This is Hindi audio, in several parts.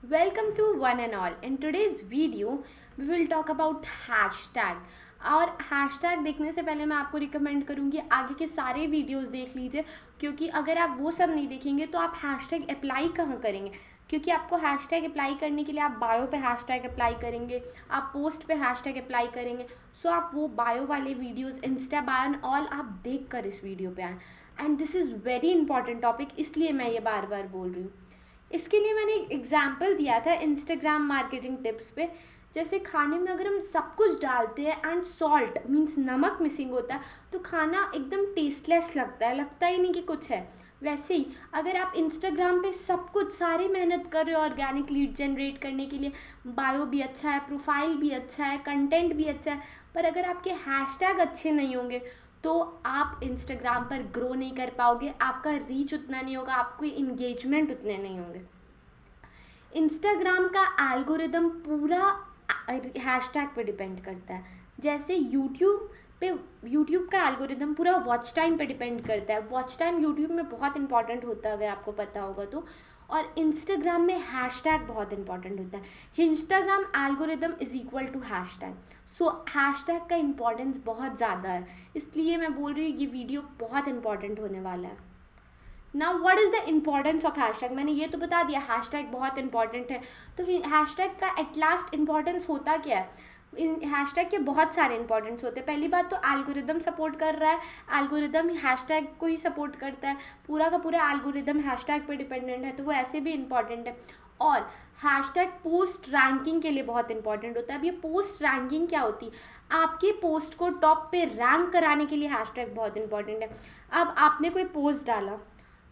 Welcome to one and all. In today's video, we will talk about hashtag. और हैशटैग देखने से पहले मैं आपको रिकमेंड करूँगी आगे के सारे वीडियोस देख लीजिए, क्योंकि अगर आप वो सब नहीं देखेंगे तो आप हैशटैग अप्लाई कहाँ करेंगे। क्योंकि आपको हैशटैग अप्लाई करने के लिए आप बायो पे हैशटैग अप्लाई करेंगे, आप पोस्ट पे हैशटैग अप्लाई करेंगे। सो आप वो बायो वाले videos, Insta bio and all आप देख कर इस वीडियो पे आए। And this is very important topic, इसलिए मैं ये बार बार बोल रही हूँ। इसके लिए मैंने एक एग्जाम्पल दिया था इंस्टाग्राम मार्केटिंग टिप्स पे। जैसे खाने में अगर हम सब कुछ डालते हैं एंड सॉल्ट मीन्स नमक मिसिंग होता है तो खाना एकदम टेस्टलेस लगता ही नहीं कि कुछ है। वैसे ही अगर आप इंस्टाग्राम पे सब कुछ सारी मेहनत कर रहे हो ऑर्गेनिक लीड जनरेट करने के लिए, बायो भी अच्छा है, प्रोफाइल भी अच्छा है, कंटेंट भी अच्छा है, पर अगर आपके हैशटैग अच्छे नहीं होंगे तो आप इंस्टाग्राम पर ग्रो नहीं कर पाओगे, आपका रीच उतना नहीं होगा, आपको इंगेजमेंट उतने नहीं होंगे। इंस्टाग्राम का एल्गोरिदम पूरा हैशटैग पे डिपेंड करता है। जैसे यूट्यूब का एल्गोरिदम पूरा वॉच टाइम पे डिपेंड करता है। वॉच टाइम यूट्यूब में बहुत इंपॉर्टेंट होता है अगर आपको पता होगा तो। और इंस्टाग्राम में हैशटैग बहुत इंपॉर्टेंट होता है। Instagram algorithm is equal to hashtag. So hashtag का इंपॉर्टेंस बहुत ज़्यादा है, इसलिए मैं बोल रही हूँ ये वीडियो बहुत इंपॉर्टेंट होने वाला है। Now what is the importance of hashtag. मैंने ये तो बता दिया हैशटैग बहुत इंपॉर्टेंट है, तो हैशटैग का एट लास्ट इंपॉर्टेंस होता क्या है। हैशटैग के बहुत सारे इंपॉर्टेंस होते हैं। पहली बात तो एल्गोरिदम सपोर्ट कर रहा है, एल्गोरिदम हैशटैग को ही सपोर्ट करता है, पूरा का पूरा एल्गोरिदम हैशटैग पे डिपेंडेंट है, तो वो ऐसे भी इंपॉर्टेंट है। और हैशटैग पोस्ट रैंकिंग के लिए बहुत इंपॉर्टेंट होता है। अब ये पोस्ट रैंकिंग क्या होती है, आपके पोस्ट को टॉप पे रैंक कराने के लिए हैशटैग बहुत इंपॉर्टेंट है। अब आपने कोई पोस्ट डाला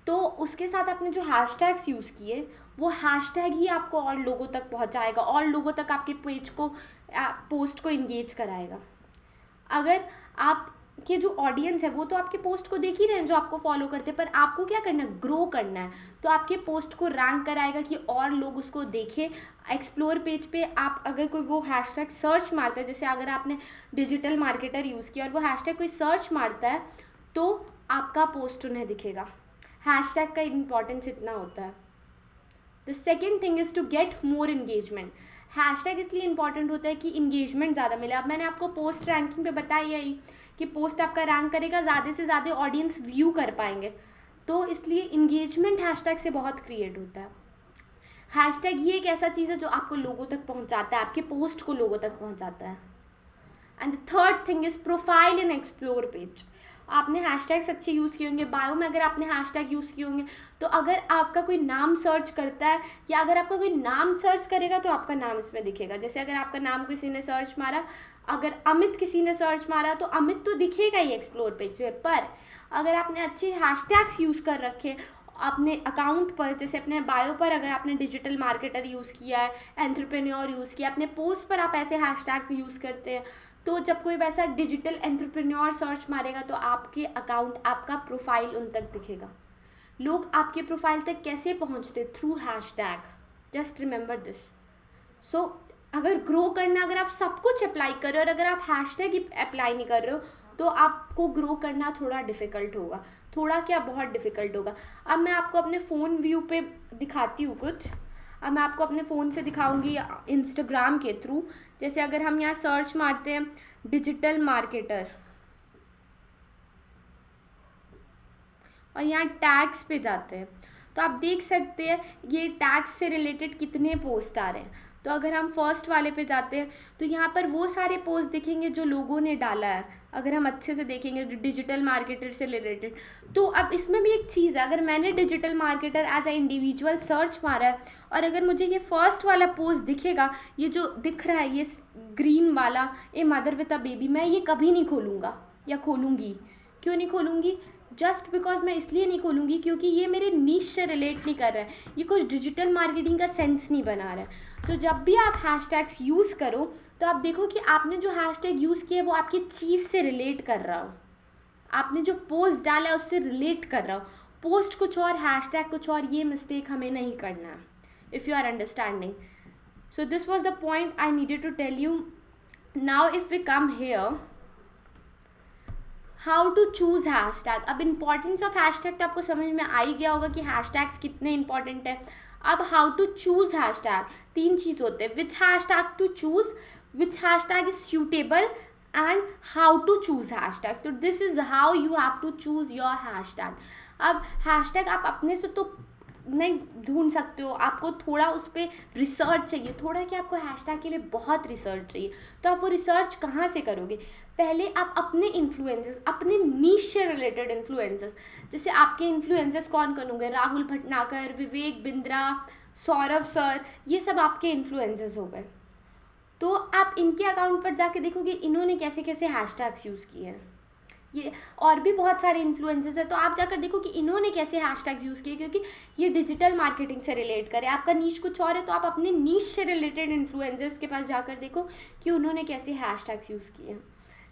तो उसके साथ आपने जो हैशटैग्स यूज़ किए वो हैशटैग ही आपको और लोगों तक पहुंचाएगा, और लोगों तक आपके पेज को, पोस्ट को इंगेज कराएगा। अगर आपके जो ऑडियंस है वो तो आपके पोस्ट को देख ही रहे हैं, जो आपको फॉलो करते हैं, पर आपको क्या करना है, ग्रो करना है। तो आपके पोस्ट को रैंक कराएगा कि और लोग उसको देखें। एक्सप्लोर पेज पे आप अगर कोई वो हैशटैग सर्च मारता है, जैसे अगर आपने डिजिटल मार्केटर यूज़ किया और वो हैशटैग कोई सर्च मारता है तो आपका पोस्ट उन्हें दिखेगा। हैशटैग का इम्पॉर्टेंस इतना होता है। The second thing is to get more engagement. Hashtag इसलिए इंपॉर्टेंट होता है कि इंगेजमेंट ज़्यादा मिले। अब मैंने आपको पोस्ट रैंकिंग पे बताया ही कि पोस्ट आपका रैंक करेगा, ज़्यादा से ज़्यादा ऑडियंस व्यू कर पाएंगे, तो इसलिए इंगेजमेंट हैशटैग से बहुत क्रिएट होता है। हैशटैग ही एक ऐसा चीज़ है जो आपको लोगों तक पहुंचाता है, आपके पोस्ट को लोगों तक पहुंचाता है। And the third thing is profile in explore page. आपने हैशटैग्स अच्छे यूज़ किए होंगे, बायो में अगर आपने हैशटैग यूज़ किए होंगे, तो अगर आपका कोई नाम सर्च करता है या अगर आपका कोई नाम सर्च करेगा तो आपका नाम इसमें दिखेगा। जैसे अगर आपका नाम किसी ने सर्च मारा, अगर अमित किसी ने सर्च मारा तो अमित तो दिखेगा ही एक्सप्लोर पेज पे। पर अगर आपने अच्छे हैशटैग्स यूज़ कर रखे अपने अकाउंट पर, जैसे अपने बायो पर अगर आपने डिजिटल मार्केटर यूज़ किया है, एंटरप्रेन्योर यूज़ किया, अपने पोस्ट पर आप ऐसे हैशटैग यूज़ करते हैं, तो जब कोई वैसा डिजिटल एंटरप्रेन्योर सर्च मारेगा तो आपके अकाउंट, आपका प्रोफाइल उन तक दिखेगा। लोग आपके प्रोफाइल तक कैसे पहुंचते, through hashtag. Just remember this. So अगर ग्रो करना, अगर आप सब कुछ अप्लाई कर रहे हो और अगर आप हैशटैग अप्लाई नहीं कर रहे हो तो आपको ग्रो करना थोड़ा डिफ़िकल्ट होगा। थोड़ा क्या, बहुत डिफ़िकल्ट होगा। अब मैं आपको अपने फ़ोन व्यू पे दिखाती हूँ कुछ। अब मैं आपको अपने फ़ोन से दिखाऊंगी इंस्टाग्राम के थ्रू। जैसे अगर हम यहाँ सर्च मारते हैं डिजिटल मार्केटर और यहाँ टैग्स पे जाते हैं तो आप देख सकते हैं ये टैग्स से रिलेटेड कितने पोस्ट आ रहे हैं। तो अगर हम फर्स्ट वाले पे जाते हैं तो यहाँ पर वो सारे पोस्ट दिखेंगे जो लोगों ने डाला है। अगर हम अच्छे से देखेंगे डिजिटल मार्केटर से रिलेटेड, तो अब इसमें भी एक चीज़ है, अगर मैंने digital marketer as a individual search मारा है और अगर मुझे ये फर्स्ट वाला पोस्ट दिखेगा, ये जो दिख रहा है ये ग्रीन वाला, a mother with a baby, मैं ये कभी नहीं खोलूँगा या खोलूँगी। क्यों नहीं खोलूँगी? जस्ट बिकॉज मैं इसलिए नहीं खोलूँगी क्योंकि ये मेरे नीश से रिलेट नहीं कर रहा है, ये कुछ डिजिटल मार्केटिंग का सेंस नहीं बना रहा है। सो जब भी आप हैशटैग्स यूज़ करो तो आप देखो कि आपने जो हैशटैग यूज़ किया है वो आपकी चीज़ से रिलेट कर रहा हो, आपने जो पोस्ट डाला है उससे रिलेट कर रहा हो। पोस्ट कुछ और, हैशटैग कुछ और, ये मिस्टेक हमें नहीं करना है, if you are understanding. So this was the point I needed to tell you. Now if we come here, how to choose hashtag. अब इंपॉर्टेंस ऑफ हैशटैग तो आपको समझ में आ ही गया होगा कि हैशटैग्स कितने इंपॉर्टेंट है। अब हाउ टू चूज हैशटैग, 3 चीज़ होते हैं, which hashtag to choose, which hashtag is suitable and how to choose hashtag. तो this is how you have to choose your hashtag. अब हैशटैग आप अपने से तो नहीं ढूंढ सकते हो, आपको थोड़ा उस पर रिसर्च चाहिए, थोड़ा कि आपको हैशटैग के लिए बहुत रिसर्च चाहिए. तो आप वो रिसर्च कहाँ से करोगे? पहले आप अपने इन्फ्लुएंसर्स, अपने नीश से रिलेटेड इन्फ्लुएंसर्स, जैसे आपके इन्फ्लुएंसर्स कौन कौन होंगे, राहुल भटनागर, विवेक बिंद्रा, सौरभ सर, ये सब आपके इन्फ्लुएंसर्स हो गए. तो आप इनके अकाउंट पर जाके देखोगे इन्होंने कैसे कैसे हैशटैग्स यूज़ किए हैं. ये और भी बहुत सारे इन्फ्लुएंसर्स हैं, तो आप जाकर देखो कि इन्होंने कैसे हैशटैग्स यूज़ किए, क्योंकि ये डिजिटल मार्केटिंग से रिलेट करे. आपका नीश कुछ और है, तो आप अपने नीश से रिलेटेड इन्फ्लुएंसर्स के पास जाकर देखो कि उन्होंने कैसे हैशटैग्स यूज़ किए हैं.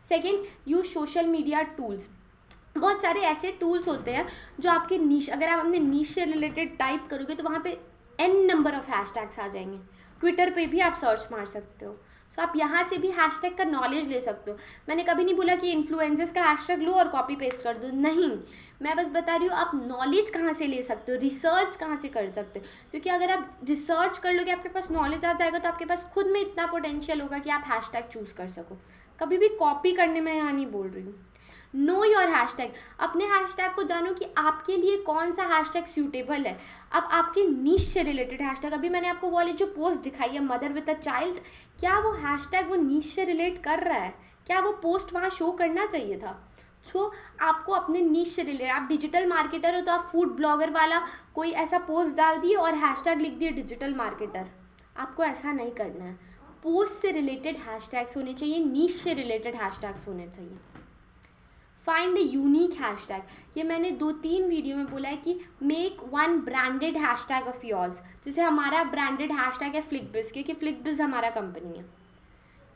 Second, use social media tools. बहुत सारे ऐसे टूल्स होते हैं जो आपके नीश, अगर आप अपने नीश से रिलेटेड टाइप करोगे तो वहाँ पे n नंबर ऑफ हैशटैग्स आ जाएंगे. ट्विटर पे भी आप सर्च मार सकते हो. तो आप यहाँ से भी हैशटैग का नॉलेज ले सकते हो. मैंने कभी नहीं बोला कि इन्फ्लुएंसर्स का हैशटैग लो और कॉपी पेस्ट कर दो, नहीं. मैं बस बता रही हूँ आप नॉलेज कहाँ से ले सकते हो, रिसर्च कहाँ से कर सकते हो. क्योंकि अगर आप रिसर्च कर लोगे, आपके पास नॉलेज आ जाएगा, तो आपके पास खुद में इतना पोटेंशियल होगा कि आप हैशटैग चूज़ कर सको. कभी भी कॉपी करने में यहाँ नहीं बोल रही हूँ. नो योर हैशटैग, अपने हैशटैग को जानो कि आपके लिए कौन सा हैशटैग सूटेबल है. अब आपके नीश से रिलेटेड हैशटैग, अभी मैंने आपको वो वाली जो पोस्ट दिखाई है मदर विद अ चाइल्ड, क्या वो हैशटैग वो नीश से रिलेट कर रहा है? क्या वो पोस्ट वहाँ शो करना चाहिए था? सो आपको अपने नीश से रिलेटेड, आप डिजिटल मार्केटर हो तो आप फूड ब्लॉगर वाला कोई ऐसा पोस्ट डाल दिए और हैशटैग लिख दिए डिजिटल मार्केटर. आपको ऐसा नहीं करना है. पोस्ट से रिलेटेड हैशटैग्स होने चाहिए, नीश से रिलेटेड हैशटैग्स होने चाहिए. फाइंड ए यूनिक हैशटैग, ये मैंने 2-3 वीडियो में बोला है कि make one branded hashtag of yours. जैसे हमारा ब्रांडेड हैशटैग है फ्लिकबिज, क्योंकि फ्लिकबिज हमारा कंपनी है.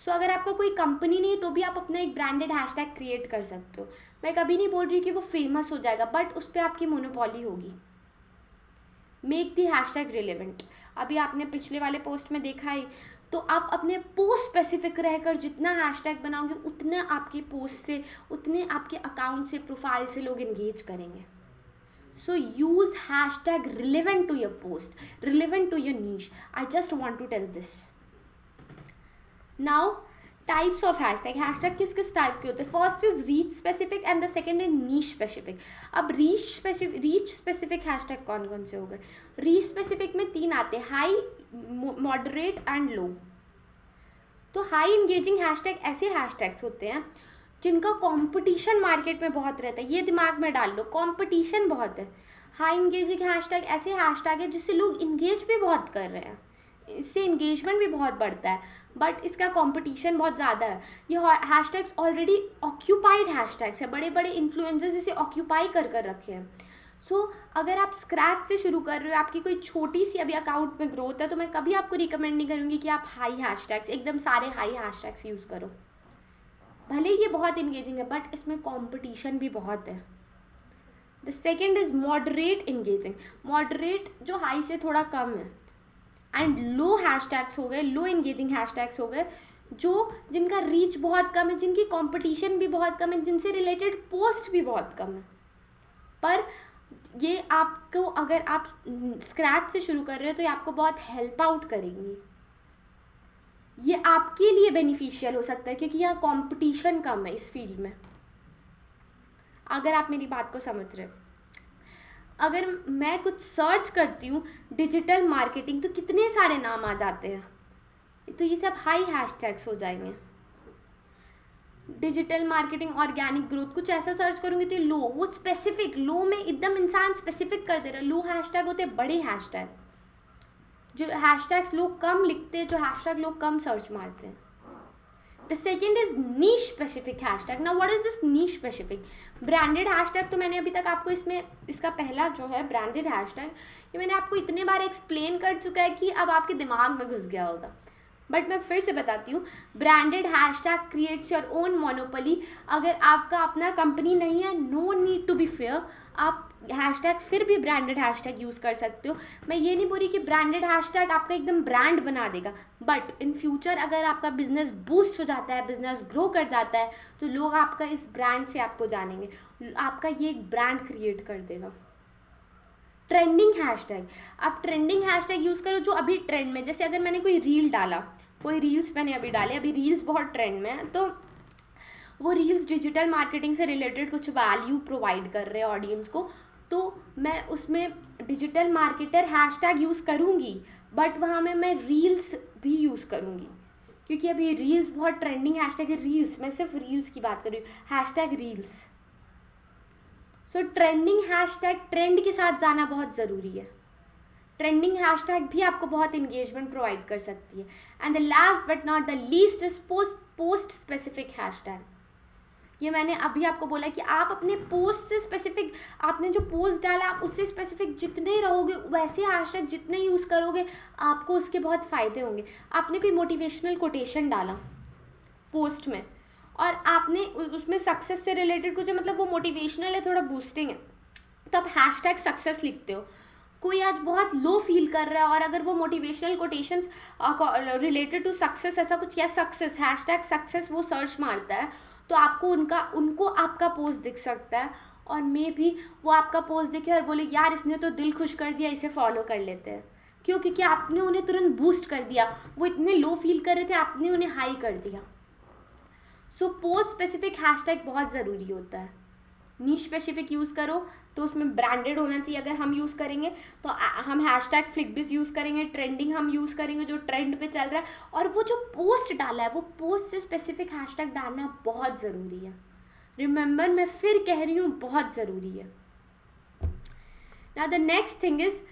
सो अगर आपका कोई कंपनी नहीं है तो भी आप अपना एक ब्रांडेड हैशटैग क्रिएट कर सकते हो. मैं कभी नहीं बोल रही कि वो फेमस हो जाएगा, बट उस पर आपकी मोनोपॉली होगी. Make the hashtag relevant. अभी आपने पिछले वाले पोस्ट में देखा है, तो आप अपने पोस्ट स्पेसिफिक रहकर जितना हैशटैग बनाओगे उतना आपके पोस्ट से, उतने आपके अकाउंट से, प्रोफाइल से लोग एंगेज करेंगे. So use hashtag relevant to your post, relevant to your niche. I just want to tell this. Now types of hashtag. Hashtag किस किस टाइप के होते हैं? First is reach specific and the second is niche specific. अब रीच स्पेसिफिक हैशटैग कौन कौन से हो गए? रीच स्पेसिफिक में 3 आते हैं, हाई, मॉडरेट एंड लो. तो हाई इंगेजिंग हैशटैग ऐसे हैशटैग्स होते हैं जिनका कंपटीशन मार्केट में बहुत रहता है. ये दिमाग में डाल लो, कंपटीशन बहुत है. हाई इंगेजिंग हैशटैग ऐसे हैशटैग है जिससे लोग इंगेज भी बहुत कर रहे हैं, इससे इंगेजमेंट भी बहुत बढ़ता है, बट इसका कंपटीशन बहुत ज़्यादा है. ये हैशटैग्स ऑलरेडी ऑक्यूपाइड हैशटैग्स है, बड़े बड़े इन्फ्लुएंसर्स इसे ऑक्यूपाई कर रखे हैं. सो अगर आप स्क्रैच से शुरू कर रहे हो, आपकी कोई छोटी सी अभी अकाउंट में ग्रोथ है, तो मैं कभी आपको रिकमेंड नहीं करूँगी कि आप हाई हैशटैग्स, एकदम सारे हाई हैशटैग्स यूज़ करो. भले ही ये बहुत इंगेजिंग है, बट इसमें कंपटीशन भी बहुत है. The second is moderate engaging. Moderate जो हाई से थोड़ा कम है. एंड लो हैशटैग्स हो गए, लो इंगेजिंग हैशटैग्स हो गए जो जिनका रीच बहुत कम है, जिनकी कंपटीशन भी बहुत कम है, जिनसे रिलेटेड पोस्ट भी बहुत कम है. पर ये आपको, अगर आप स्क्रैच से शुरू कर रहे हो तो ये आपको बहुत हेल्प आउट करेंगी. ये आपके लिए बेनिफिशियल हो सकता है क्योंकि यहाँ कंपटीशन कम है इस फील्ड में. अगर आप मेरी बात को समझ रहे हो. अगर मैं कुछ सर्च करती हूँ डिजिटल मार्केटिंग, तो कितने सारे नाम आ जाते हैं. तो ये सब हाई हैशटैग्स हो जाएंगे. डिजिटल मार्केटिंग, ऑर्गेनिक ग्रोथ, कुछ ऐसा सर्च करूँगी तो लो, वो स्पेसिफिक, लो में एकदम इंसान स्पेसिफिक कर दे रहा है. लो हैशटैग होते हैं बड़े हैशटैग, जो हैशटैग्स लोग कम लिखते हैं, जो हैशटैग लोग कम सर्च मारते हैं. The second is niche specific hashtag. Now what is this niche specific? Branded hashtag तो मैंने अभी तक आपको इसमें, इसका पहला जो है ब्रांडेड हैशटैग, ये मैंने आपको इतने बार एक्सप्लेन कर चुका है कि अब आपके दिमाग में घुस गया होगा, बट मैं फिर से बताती हूँ. Branded hashtag creates your own monopoly. अगर आपका अपना कंपनी नहीं है, no need to be fair, आप हैशटैग फिर भी ब्रांडेड हैशटैग यूज़ कर सकते हो. मैं ये नहीं बोल रही कि ब्रांडेड हैशटैग आपका एकदम ब्रांड बना देगा, बट इन फ्यूचर अगर आपका बिजनेस बूस्ट हो जाता है, बिजनेस ग्रो कर जाता है, तो लोग आपका इस ब्रांड से आपको जानेंगे, आपका ये एक ब्रांड क्रिएट कर देगा. ट्रेंडिंग हैशटैग, आप ट्रेंडिंग हैशटैग यूज़ करो जो अभी ट्रेंड में, जैसे अगर मैंने कोई रील डाला, कोई रील्स मैंने अभी डाले, अभी रील्स बहुत ट्रेंड में है, तो वो रील्स डिजिटल मार्केटिंग से रिलेटेड कुछ वैल्यू प्रोवाइड कर रहे हैं ऑडियंस को, तो मैं उसमें डिजिटल मार्केटर हैशटैग यूज़ करूँगी, बट वहाँ में मैं रील्स भी यूज़ करूँगी, क्योंकि अभी रील्स बहुत ट्रेंडिंग हैशटैग है। रील्स, मैं सिर्फ रील्स की बात कर रही हूँ, हैशटैग रील्स। सो ट्रेंडिंग हैशटैग, ट्रेंड के साथ जाना बहुत ज़रूरी है। ट्रेंडिंग हैशटैग भी आपको बहुत इंगेजमेंट प्रोवाइड कर सकती है। And the last but not the least is post specific hashtag. ये मैंने अभी आपको बोला कि आप अपने पोस्ट से स्पेसिफिक, आपने जो पोस्ट डाला आप उससे स्पेसिफिक जितने रहोगे, वैसे हैशटैग जितने यूज़ करोगे, आपको उसके बहुत फ़ायदे होंगे। आपने कोई मोटिवेशनल कोटेशन डाला पोस्ट में और आपने उसमें सक्सेस से रिलेटेड कुछ है, मतलब वो मोटिवेशनल है, थोड़ा बूस्टिंग है, तो आप हैशटैग सक्सेस लिखते हो। कोई आज बहुत लो फील कर रहा है और अगर वो motivational quotations related to success ऐसा कुछ, या सक्सेस, हैशटैग सक्सेस वो सर्च मारता है, तो आपको उनको आपका पोस्ट दिख सकता है, और मे भी वो आपका पोस्ट देखे और बोले यार इसने तो दिल खुश कर दिया, इसे फॉलो कर लेते हैं। क्यों? क्योंकि आपने उन्हें तुरंत बूस्ट कर दिया, वो इतने लो फील कर रहे थे, आपने उन्हें हाई कर दिया। सो पोस्ट स्पेसिफिक हैशटैग बहुत ज़रूरी होता है। नीश स्पेसिफिक यूज़ करो तो उसमें ब्रांडेड होना चाहिए। अगर हम यूज़ करेंगे तो हम हैशटैग फ्लिकबिज यूज़ करेंगे, ट्रेंडिंग हम यूज़ करेंगे जो ट्रेंड पे चल रहा है, और वो जो पोस्ट डाला है वो पोस्ट से स्पेसिफिक हैशटैग डालना बहुत ज़रूरी है। रिमेंबर, मैं फिर कह रही हूँ, बहुत ज़रूरी है। Now the next thing is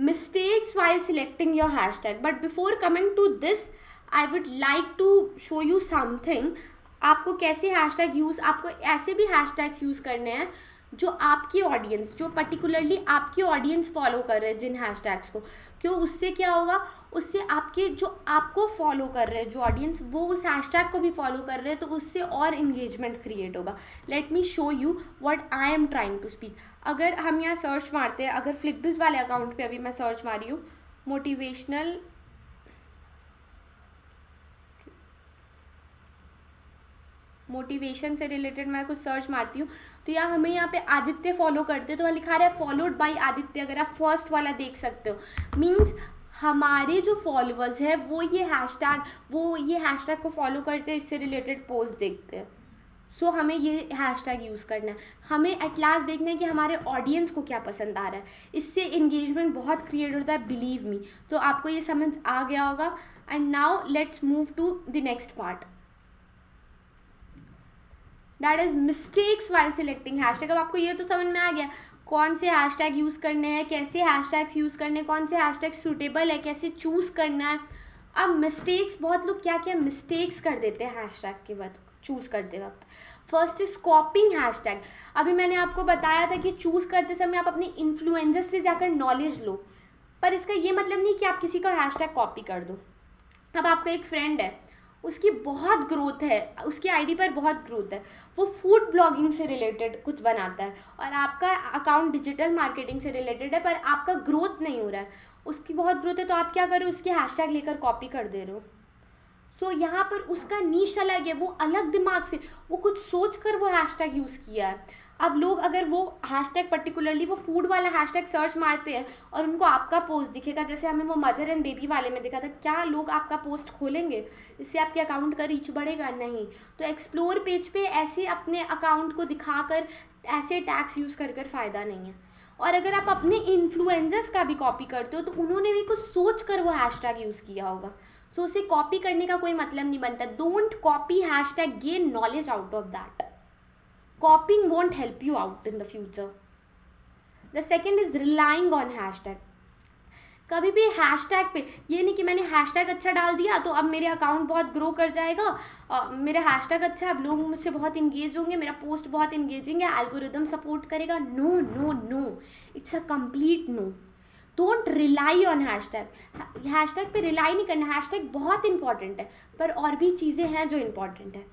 mistakes while selecting your hashtag. But before coming to this, I would like to show you something. आपको कैसे हैशटैग यूज़, आपको ऐसे भी हैशटैग्स यूज़ करने हैं जो आपकी ऑडियंस, जो पर्टिकुलरली आपकी ऑडियंस फॉलो कर रहे हैं जिन हैशटैग्स को। क्यों? उससे क्या होगा, उससे आपके जो आपको फॉलो कर रहे हैं जो ऑडियंस, वो उस हैशटैग को भी फॉलो कर रहे हैं, तो उससे और इंगेजमेंट क्रिएट होगा। Let me show you what I am trying to speak. अगर हम यहाँ सर्च मारते हैं, अगर फ्लिकबिज वाले अकाउंट पे अभी मैं सर्च मारी हूँ मोटिवेशनल, मोटिवेशन से रिलेटेड मैं कुछ सर्च मारती हूँ, तो यहाँ हमें यहाँ पे आदित्य फॉलो करते हैं, तो लिखा रहा है फॉलोड बाय आदित्य। अगर आप फर्स्ट वाला देख सकते हो, मीन्स हमारे जो फॉलोअर्स है वो ये हैशटैग को फॉलो करते हैं, इससे रिलेटेड पोस्ट देखते हैं। सो हमें ये हैशटैग यूज़ करना है। हमें एट लास्ट देखना है कि हमारे ऑडियंस को क्या पसंद आ रहा है, इससे इंगेजमेंट बहुत क्रिएट होता है, बिलीव मी। तो आपको ये समझ आ गया होगा। And now let's move to the next part, that is mistakes while selecting hashtag. अब आपको ये तो समझ में आ गया कौन से हैशटैग यूज़ करने हैं, कैसे हैशटैग्स यूज़ करने हैं, कौन से हैशटैग सूटेबल है, कैसे चूज़ करना है। अब मिस्टेक्स, बहुत लोग क्या क्या मिस्टेक्स कर देते हैं हैशटैग के वक्त, चूज़ करते वक्त। First is कॉपिंग hashtag. अभी मैंने आपको बताया था कि चूज़ करते समय आप अपने इन्फ्लुएंसर्स से जाकर नॉलेज लो, पर इसका ये मतलब नहीं कि आप किसी का हैशटैग कॉपी कर दो। अब आपका एक फ्रेंड है, उसकी बहुत ग्रोथ है, उसकी आईडी पर बहुत ग्रोथ है, वो फूड ब्लॉगिंग से रिलेटेड कुछ बनाता है, और आपका अकाउंट डिजिटल मार्केटिंग से रिलेटेड है, पर आपका ग्रोथ नहीं हो रहा है। उसकी बहुत ग्रोथ है, तो आप क्या कर रहे हो, उसके हैशटैग लेकर कॉपी कर दे रहे हो। सो यहाँ पर उसका नीश अलग है, वो अलग दिमाग से, वो कुछ सोच कर वो हैशटैग यूज़ किया है। अब लोग अगर वो हैशटैग पर्टिकुलरली वो फूड वाला हैशटैग सर्च मारते हैं और उनको आपका पोस्ट दिखेगा, जैसे हमें वो मदर एंड बेबी वाले में दिखा था, क्या लोग आपका पोस्ट खोलेंगे? इससे आपके अकाउंट का रीच बढ़ेगा? नहीं। तो एक्सप्लोर पेज पे ऐसे अपने अकाउंट को दिखाकर ऐसे टैग्स यूज़ कर फ़ायदा नहीं है। और अगर आप अपने इन्फ्लुएंसर्स का भी कॉपी करते हो तो उन्होंने भी कुछ सोच कर वो हैशटैग यूज़ किया होगा। सो उसे कॉपी करने का कोई मतलब नहीं बनता। Don't copy hashtag, gain knowledge out of that. Copying won't help you out in the future. The second is relying on hashtag. कभी भी हैशटैग पे ये नहीं कि मैंने हैशटैग अच्छा डाल दिया तो अब मेरे अकाउंट बहुत ग्रो कर जाएगा, मेरा हैशटैग अच्छा है, अब लोग मुझसे बहुत इंगेज होंगे, मेरा पोस्ट बहुत इंगेजिंग है, एल्गोरिदम सपोर्ट करेगा। No no no, it's a complete no. Don't rely on hashtag. Hashtag पे रिलाई नहीं करना। हैशटैग बहुत इंपॉर्टेंट है, पर और भी चीज़ें हैं जो इम्पॉर्टेंट है।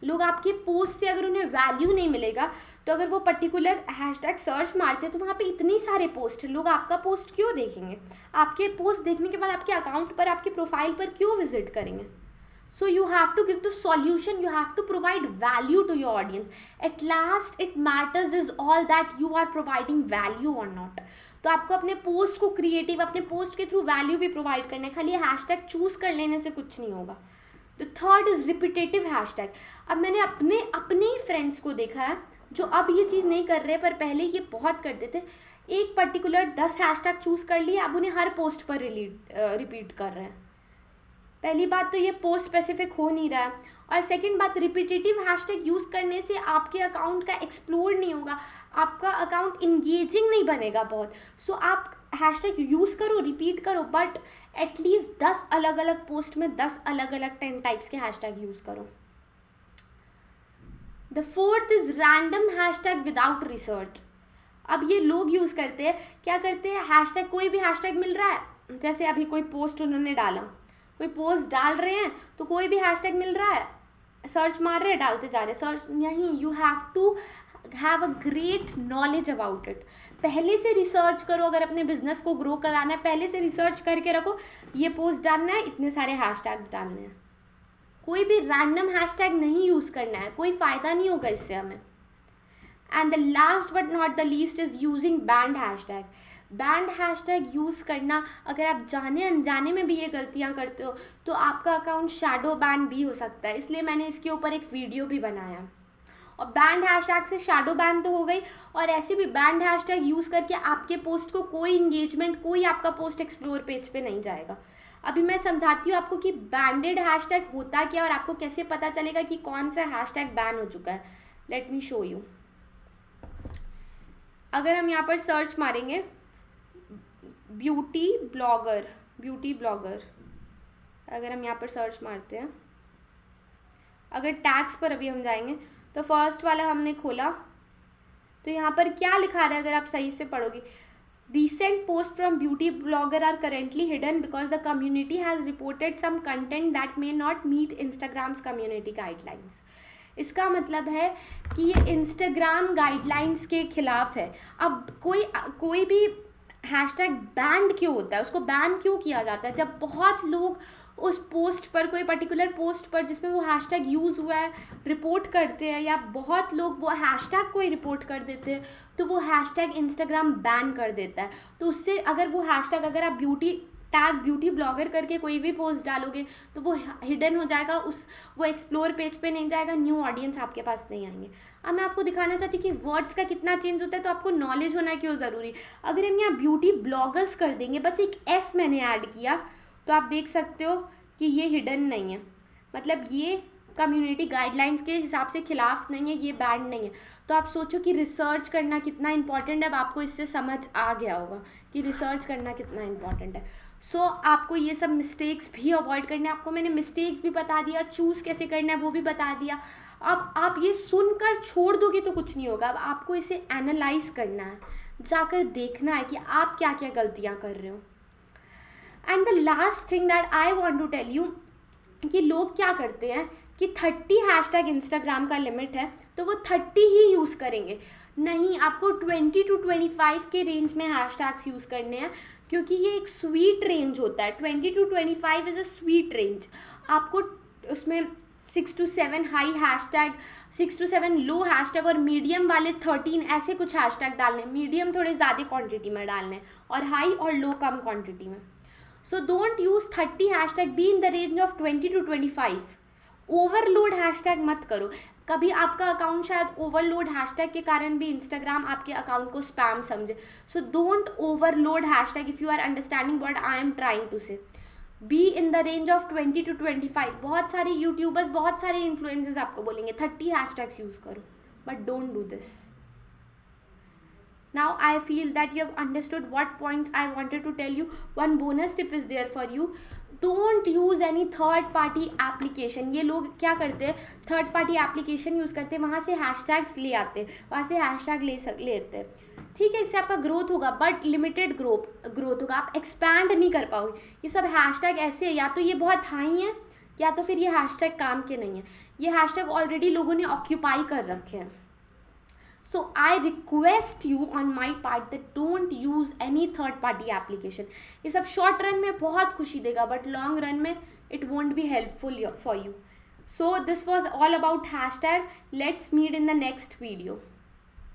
लोग आपके पोस्ट से अगर उन्हें वैल्यू नहीं मिलेगा, तो अगर वो पर्टिकुलर हैशटैग सर्च मारते हैं तो वहाँ पे इतनी सारे पोस्ट हैं, लोग आपका पोस्ट क्यों देखेंगे? आपके पोस्ट देखने के बाद आपके अकाउंट पर, आपके प्रोफाइल पर क्यों विजिट करेंगे? So you have to give the solution, you have to provide value to your audience. At last it matters is all that you are providing value or not. तो आपको अपने पोस्ट को क्रिएटिव, अपने पोस्ट के थ्रू वैल्यू भी प्रोवाइड करना है, खाली हैशटैग चूज कर लेने से कुछ नहीं होगा. The third is repetitive hashtag. अब मैंने अपने ही फ्रेंड्स को देखा है जो अब ये चीज़ नहीं कर रहे पर पहले ये बहुत करते थे. एक पर्टिकुलर 10 हैशटैग चूज कर लिए, अब उन्हें हर पोस्ट पर रिपीट कर रहे हैं. पहली बात तो ये पोस्ट स्पेसिफिक हो नहीं रहा है, और सेकंड बात रिपीटेटिव हैशटैग यूज़ करने से आपके अकाउंट का एक्सप्लोर नहीं होगा, आपका अकाउंट इंगेजिंग नहीं बनेगा बहुत. सो आप हैशटैग यूज़ करो, रिपीट करो, बट एटलीस्ट 10 अलग अलग पोस्ट में 10 अलग अलग 10 टाइप्स के हैशटैग यूज़ करो. The fourth is random hashtag without research. अब ये लोग यूज़ करते हैं, क्या करते हैं, हैशटैग कोई भी हैशटैग मिल रहा है, जैसे अभी कोई पोस्ट उन्होंने डाला, कोई पोस्ट डाल रहे हैं तो कोई भी हैशटैग मिल रहा है, सर्च मार रहे हैं, डालते जा रहे हैं. सर्च नहीं, you have to have a great knowledge about it. पहले से रिसर्च करो. अगर अपने बिजनेस को ग्रो कराना है, पहले से रिसर्च करके रखो, ये पोस्ट डालना है, इतने सारे हैशटैग्स डालने हैं. कोई भी रैंडम हैशटैग नहीं यूज़ करना है, कोई फ़ायदा नहीं होगा इससे हमें. And the last but not the least is using band hashtag. Band hashtag use करना, अगर आप जाने अनजाने में भी ये गलतियाँ करते हो तो आपका अकाउंट शैडो बैन भी हो सकता है. इसलिए मैंने इसके ऊपर एक वीडियो भी बनाया. और बैंड हैशटैग से शैडो बैन तो हो गई, और ऐसे भी बैंड हैशटैग यूज़ करके आपके पोस्ट को कोई इंगेजमेंट, कोई आपका पोस्ट एक्सप्लोर पेज पे नहीं जाएगा. अभी मैं समझाती हूँ आपको कि बैंडेड हैशटैग होता क्या और आपको कैसे पता चलेगा कि कौन सा हैशटैग बैन हो चुका है. Late me show you. अगर हम यहाँ पर सर्च मारेंगे ब्यूटी ब्लॉगर, अगर हम यहाँ पर सर्च मारते हैं, अगर टैग्स पर अभी हम जाएंगे तो फर्स्ट वाला हमने खोला तो यहाँ पर क्या लिखा रहा है, अगर आप सही से पढ़ोगे, recent posts from beauty blogger are currently hidden because the community has reported some content that may not meet Instagram's community guidelines. इसका मतलब है कि ये इंस्टाग्राम गाइडलाइंस के खिलाफ है. अब कोई भी हैशटैग बैन क्यों होता है, उसको बैन क्यों किया जाता है, जब बहुत लोग उस पोस्ट पर, कोई पर्टिकुलर पोस्ट पर जिसमें वो हैशटैग यूज़ हुआ है, रिपोर्ट करते हैं, या बहुत लोग वो हैशटैग को ही रिपोर्ट कर देते हैं, तो वो हैशटैग इंस्टाग्राम बैन कर देता है. तो उससे अगर वो हैशटैग, अगर आप ब्यूटी ब्लॉगर करके कोई भी पोस्ट डालोगे तो वो हिडन हो जाएगा, वो एक्सप्लोर पेज पे नहीं जाएगा, न्यू ऑडियंस आपके पास नहीं आएंगे. अब मैं आपको दिखाना चाहती हूँ कि वर्ड्स का कितना चेंज होता है, तो आपको नॉलेज होना क्यों ज़रूरी. अगर हम यहाँ ब्यूटी ब्लॉगर्स कर देंगे, बस एक एस मैंने ऐड किया, तो आप देख सकते हो कि ये हिडन नहीं है, मतलब ये कम्युनिटी गाइडलाइंस के हिसाब से खिलाफ नहीं है, ये बैंड नहीं है. तो आप सोचो कि रिसर्च करना कितना इंपॉर्टेंट है. अब आपको इससे समझ आ गया होगा कि रिसर्च करना कितना इंपॉर्टेंट है. सो आपको ये सब मिस्टेक्स भी अवॉइड करने, आपको मैंने मिस्टेक्स भी बता दिया, चूज़ कैसे करना है वो भी बता दिया. अब आप ये सुनकर छोड़ दोगे तो कुछ नहीं होगा. अब आपको इसे एनालाइज करना है, जाकर देखना है कि आप क्या क्या गलतियाँ कर रहे हो. And the last thing that I want to tell you, कि लोग क्या करते हैं कि 30 हैशटैग इंस्टाग्राम का लिमिट है तो वो 30 ही यूज़ करेंगे. नहीं, आपको 20 to 25 के रेंज में हैशटैग्स यूज़ करने हैं, क्योंकि ये एक स्वीट रेंज होता है. 20 to 25 is a sweet range. आपको उसमें 6 to 7 high hashtag, 6 to 7 low hashtag, और मीडियम वाले 13 ऐसे कुछ हैशटैग डालने. मीडियम थोड़े ज़्यादा क्वांटिटी में डालने, और हाई और लो कम क्वांटिटी में. So don't use 30 hashtag, B in the range of 20 to 25. Overload hashtag मत करो. कभी आपका अकाउंट शायद ओवरलोड हैशटैग के कारण भी इंस्टाग्राम आपके अकाउंट को स्पैम समझे. So don't overload hashtag if you are understanding what I am trying to say. Be in the range of 20 to 25. बहुत सारे यूट्यूबर्स, बहुत सारे इन्फ्लुएंसर्स आपको बोलेंगे 30 हैशटैग्स यूज़ करो, but don't do this. Now I feel that you have understood what points I wanted to tell you. One bonus tip is there for you. Don't use any third party application. ये लोग क्या करते हैं, थर्ड पार्टी एप्लीकेशन यूज़ करते हैं, वहाँ से हैशटैग्स ले आते हैं, वहाँ से हैशटैग लेते हैं. ठीक है, इससे आपका ग्रोथ होगा, बट लिमिटेड ग्रोथ होगा. आप एक्सपैंड नहीं कर पाओगे. ये सब हैशटैग ऐसे है, या तो ये बहुत हाई है, या तो फिर ये हैशटैग काम के नहीं है. ये हैशटैग ऑलरेडी लोगों ने ऑक्यूपाई कर रखे हैं. So I request you on my part that don't use any third party application. ये सब शॉर्ट रन में बहुत खुशी देगा बट लॉन्ग रन में it won't be helpful for you. So this was all about hashtag. Let's meet in the next video.